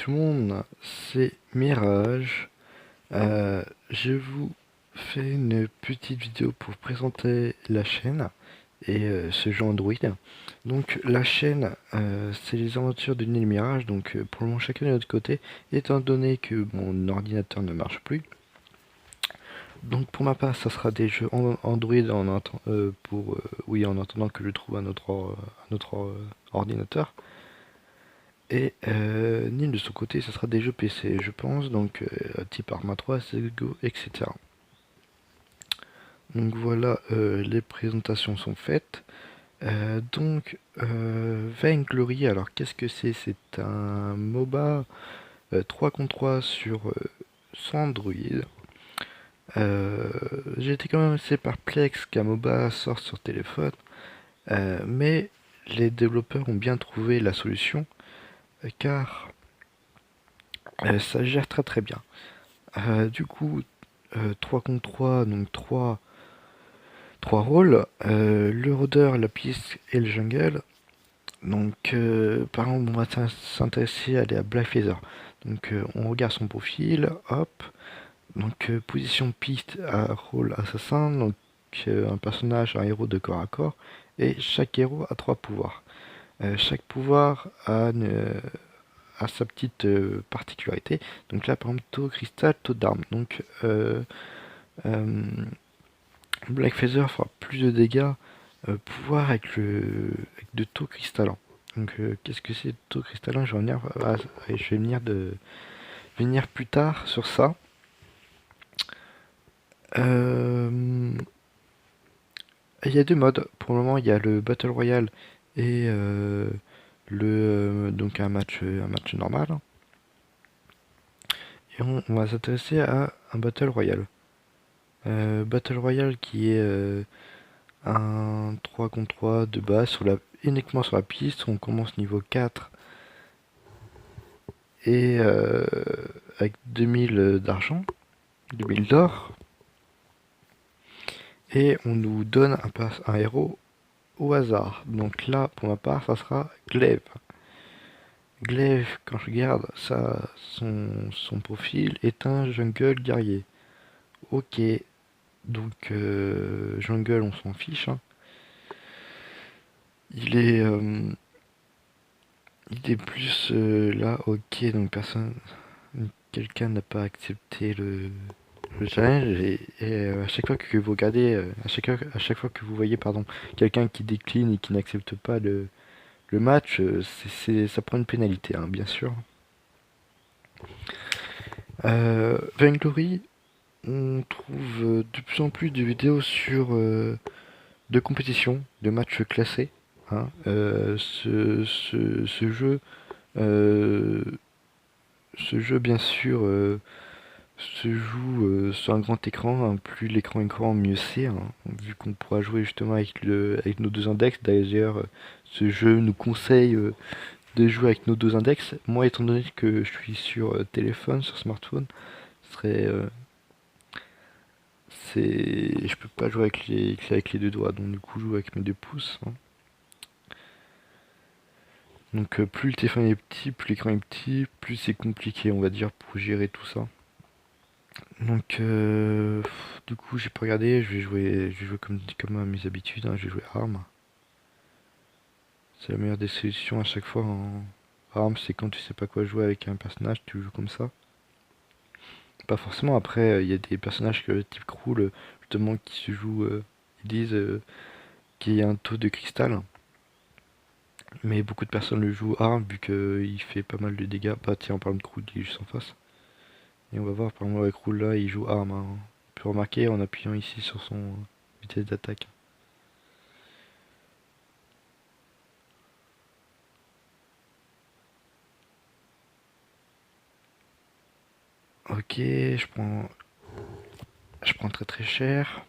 tout le monde, c'est Mirage. Je vous fais une petite vidéo pour présenter la chaîne et ce jeu Android. Donc la chaîne, c'est les aventures de Nil Mirage, donc pour le moment chacun de notre côté, étant donné que mon ordinateur ne marche plus. Donc pour ma part, ça sera des jeux Android en attendant que je trouve un autre ordinateur. Et Nil de son côté, ça sera des jeux PC, je pense, donc type Arma 3, CSGO, etc. Donc voilà, les présentations sont faites. Vainglory, alors qu'est-ce que c'est? C'est un MOBA 3 contre 3 sur Android. J'ai été quand même assez perplexe qu'un MOBA sorte sur téléphone, mais les développeurs ont bien trouvé la solution, car ça gère très très bien. Du coup, 3 contre 3, donc trois rôles, le rôdeur, la piste et le jungle. Donc, par exemple, on va s'intéresser à Black Phaser. Donc, on regarde son profil, hop. Donc, position piste à rôle assassin. Donc, un personnage, un héros de corps à corps. Et chaque héros a 3 pouvoirs. Chaque pouvoir a sa petite particularité. Donc là, par exemple, taux cristal, taux d'arme. Donc, euh, Black Phaser fera plus de dégâts pouvoir avec de taux cristallin. Donc qu'est-ce que c'est taux cristallin? Je vais venir plus tard sur ça. Il y a 2 modes. Pour le moment, il y a le Battle Royale et donc un match normal. Et on va s'intéresser à un Battle Royale. Battle Royale qui est un 3 contre 3 de base uniquement sur la piste. On commence niveau 4 et avec 2000 d'argent, 2000 d'or. Et on nous donne un héros au hasard. Donc là, pour ma part, ça sera Glaive. Glaive, quand je regarde son profil, est un jungle guerrier. Ok, donc jungle, on s'en fiche, hein. Il est, euh, il est plus là, ok, donc quelqu'un n'a pas accepté le challenge et à chaque fois que vous regardez, à chaque fois que vous voyez pardon, quelqu'un qui décline et qui n'accepte pas le match, ça prend une pénalité, hein, bien sûr. Vainglory, on trouve de plus en plus de vidéos de compétition, de matchs classés, hein. Euh, ce jeu bien sûr se joue sur un grand écran, hein. Plus l'écran est grand, mieux c'est, hein, vu qu'on pourra jouer justement avec nos 2 index. D'ailleurs, ce jeu nous conseille de jouer avec nos 2 index. Moi, étant donné que je suis sur téléphone, sur smartphone, ce serait, je peux pas jouer avec les 2 doigts, donc du coup, je joue avec mes 2 pouces, hein. Donc, plus le téléphone est petit, plus l'écran est petit, plus c'est compliqué, on va dire, pour gérer tout ça. Donc, du coup, j'ai pas regardé. Je vais jouer comme à mes habitudes, hein. Je vais jouer arme. C'est la meilleure des solutions à chaque fois en arme. C'est quand tu sais pas quoi jouer avec un personnage, tu joues comme ça. Pas forcément. Après, il y a des personnages type Krul, justement, qui se jouent. Ils disent qu'il y a un taux de cristal. Mais beaucoup de personnes le jouent arme vu qu'il fait pas mal de dégâts. Bah, tiens, en parlant de Krul, il est juste en face. Et on va voir, par exemple, avec Krul là, il joue arme, hein. On peut remarquer en appuyant ici sur son vitesse d'attaque. Ok, je prends très très cher.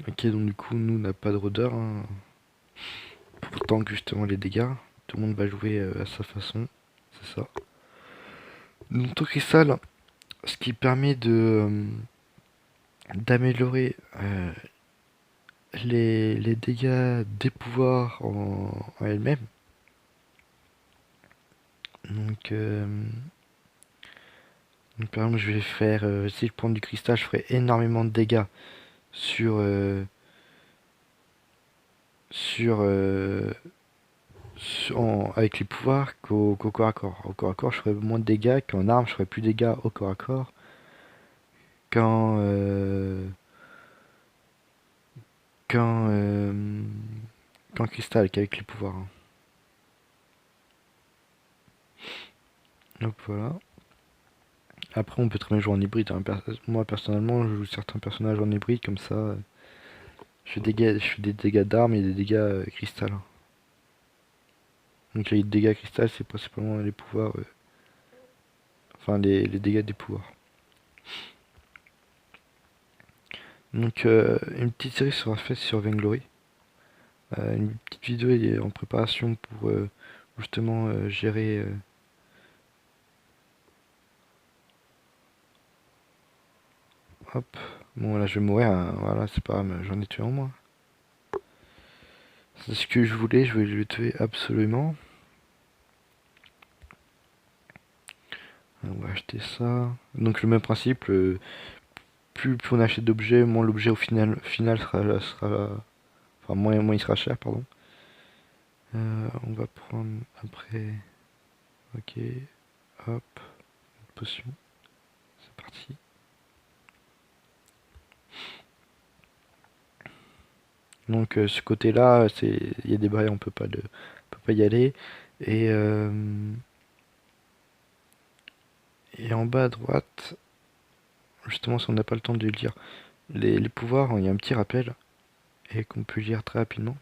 Ok, donc du coup, nous, on n'a pas de rôdeur, hein. Pourtant que justement les dégâts, tout le monde va jouer à sa façon, c'est ça. Donc ton cristal, ce qui permet d'améliorer les dégâts des pouvoirs en elles-mêmes. Donc, par exemple, je vais faire, si je prends du cristal, je ferai énormément de dégâts sur, sur, avec les pouvoirs qu'au corps à corps. Au corps à corps, je ferai moins de dégâts qu'en arme, je ferai plus de dégâts au corps à corps qu'en qu'en qu'en cristal, qu'avec les pouvoirs, hein. Donc voilà. Après, on peut très bien jouer en hybride, hein. Moi, personnellement, je joue certains personnages en hybride, comme ça, je fais des dégâts d'armes et des dégâts cristal, hein. Donc les dégâts cristal, c'est principalement les pouvoirs, enfin les dégâts des pouvoirs. Donc une petite série sera faite sur Vainglory. Une petite vidéo est en préparation pour justement gérer. Hop. Bon là je vais mourir, hein. Voilà, c'est pas grave, mais j'en ai tué en moins. C'est ce que je voulais, je voulais le tuer absolument. On va acheter ça. Donc le même principe, plus on achète d'objets, moins l'objet au final sera, enfin moins il sera cher, pardon. On va prendre après. Ok, hop, une potion. C'est parti. Donc ce côté-là, il y a des barrières, on peut pas y aller. Et, euh, et en bas à droite, justement, si on n'a pas le temps de lire les pouvoirs, il y a un petit rappel et qu'on peut lire très rapidement.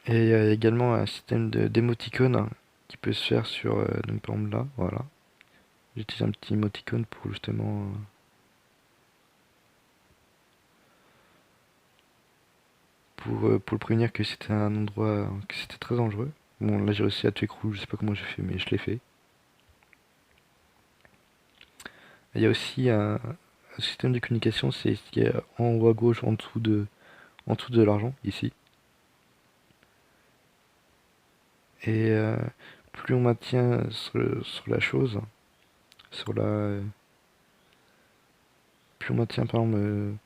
Et il y a également un système d'émoticône, hein, qui peut se faire sur, donc par exemple là, voilà. J'utilise un petit émoticône pour justement pour le prévenir que c'était un endroit, que c'était très dangereux. Bon, là j'ai réussi à tuer Crew, je sais pas comment j'ai fait, mais je l'ai fait. Il y a aussi un système de communication, c'est ce qui est en haut à gauche, en dessous de l'argent, ici. Et plus on maintient sur la chose, sur la, plus on maintient par exemple,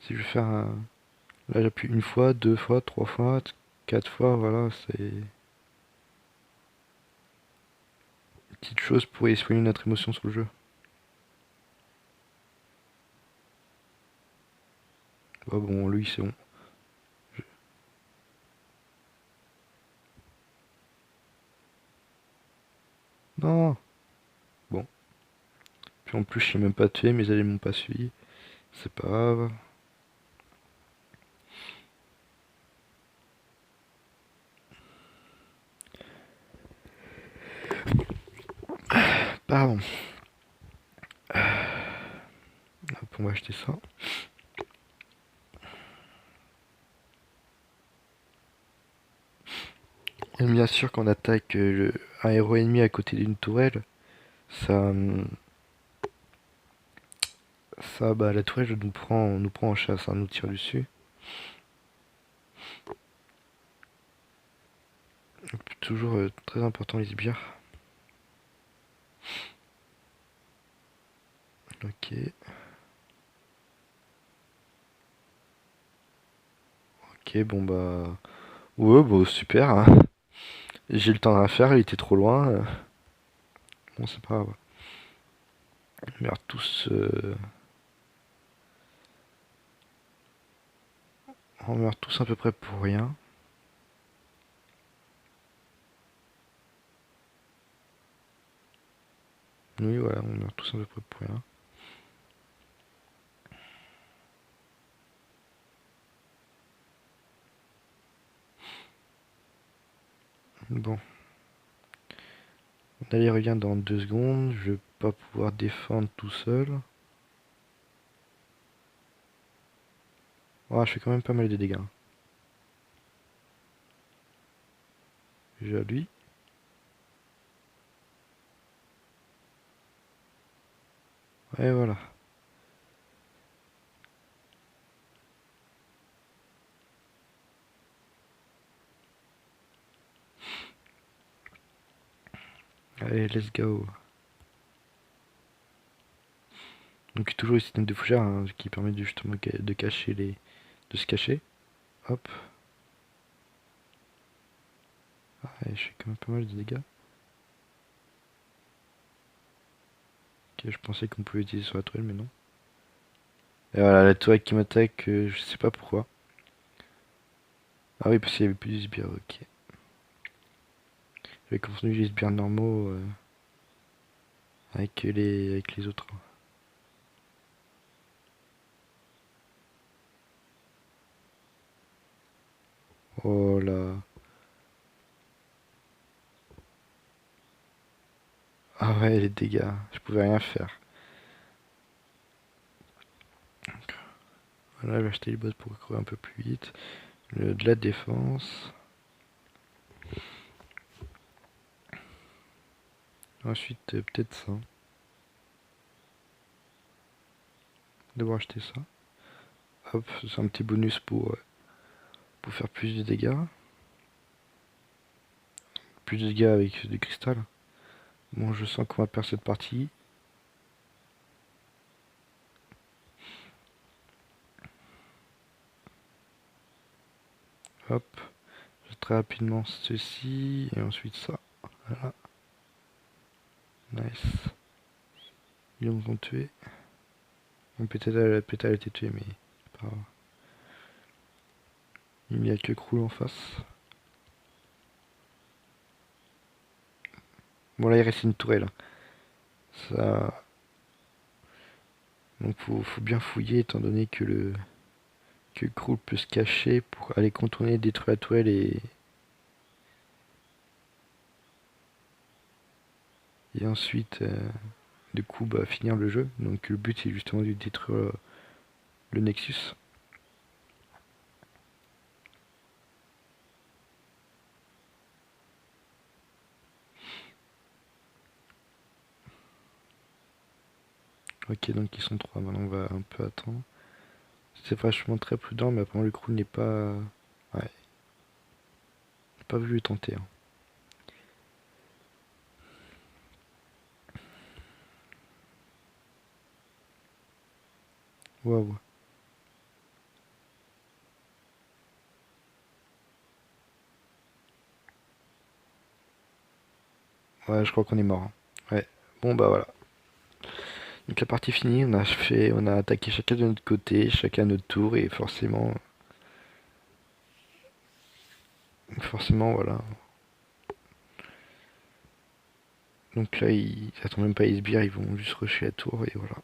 si je vais faire un, là j'appuie une fois, deux fois, trois fois, quatre fois, voilà, c'est une petite chose pour exprimer notre émotion sur le jeu. Ah bon, lui c'est bon. Non, bon. Puis en plus je sais même pas tuer, mes alliés m'ont pas suivi. C'est pas grave. Pardon. Hop, on va acheter ça. Et bien sûr qu'on attaque un héros ennemi à côté d'une tourelle, ça, bah la tourelle nous prend en chasse, hein, nous tire dessus. Toujours très important les sbires. Ok. Ok, bon bah. Ouais, bah super, hein. J'ai eu le temps de la faire, il était trop loin. Bon, c'est pas grave. On meurt tous. On meurt tous à peu près pour rien. Oui, voilà, on meurt tous à peu près pour rien. Bon. On allez revient dans 2 secondes. Je vais pas pouvoir défendre tout seul. Ah, je fais quand même pas mal de dégâts, hein. Déjà lui. Et voilà. Allez, let's go. Donc toujours le système de fougère hein, qui permet de, justement de cacher les. De se cacher. Hop. Ah, et je fais quand même pas mal de dégâts. Ok, je pensais qu'on pouvait utiliser sur la toile, mais non. Et voilà, la toile qui m'attaque, je sais pas pourquoi. Ah oui, parce qu'il y avait plus de sbires, ok. J'avais confondu les sbires normaux avec les autres. Oh là. Ah ouais, les dégâts, je pouvais rien faire. Voilà, je vais acheter les bottes pour courir un peu plus vite. De la défense. Ensuite, peut-être ça. Devoir acheter ça. Hop, c'est un petit bonus pour faire plus de dégâts. Plus de dégâts avec du cristal. Bon, je sens qu'on va perdre cette partie. Hop, très rapidement ceci et ensuite ça. Voilà, nice. Ils nous ont tué. Peut-être elle a été tuée, mais pas grave. Il n'y a que Krul en face. Bon, là il reste une tourelle. Ça. Donc faut bien fouiller étant donné que Krul peut se cacher pour aller contourner, détruire la tourelle et ensuite du coup bah, finir le jeu. Donc le but c'est justement de détruire le Nexus. Ok, donc ils sont trois. Maintenant on va un peu attendre. C'est franchement très prudent, mais apparemment le Krul n'est pas. Ouais, pas voulu tenter. Hein. Waouh. Ouais, je crois qu'on est mort. Hein. Ouais. Bon bah voilà. Donc la partie finie, on a attaqué chacun de notre côté, chacun à notre tour, et forcément voilà. Donc là, ils attendent même pas les sbires, ils vont juste rusher la tour, et voilà.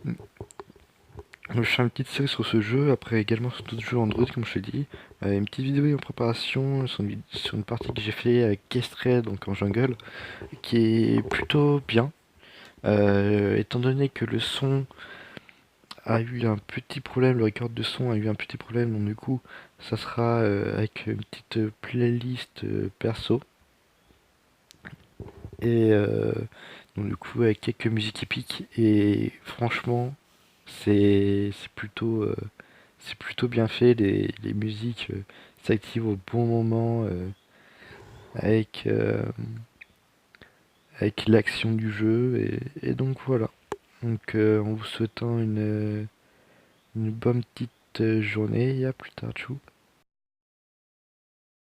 Donc, je fais une petite série sur ce jeu, après également sur d'autres jeux Android, comme je te dis. Une petite vidéo en préparation sur une partie que j'ai fait avec Kestrel, donc en jungle, qui est plutôt bien. Étant donné que le son a eu un petit problème, le record de son a eu un petit problème, donc du coup, ça sera avec une petite playlist perso. Et donc du coup, avec quelques musiques épiques. Et franchement, c'est plutôt bien fait. Les musiques s'activent au bon moment avec, euh, avec l'action du jeu. Et donc voilà. Donc en vous souhaitant une bonne petite journée et à plus tard, tchou.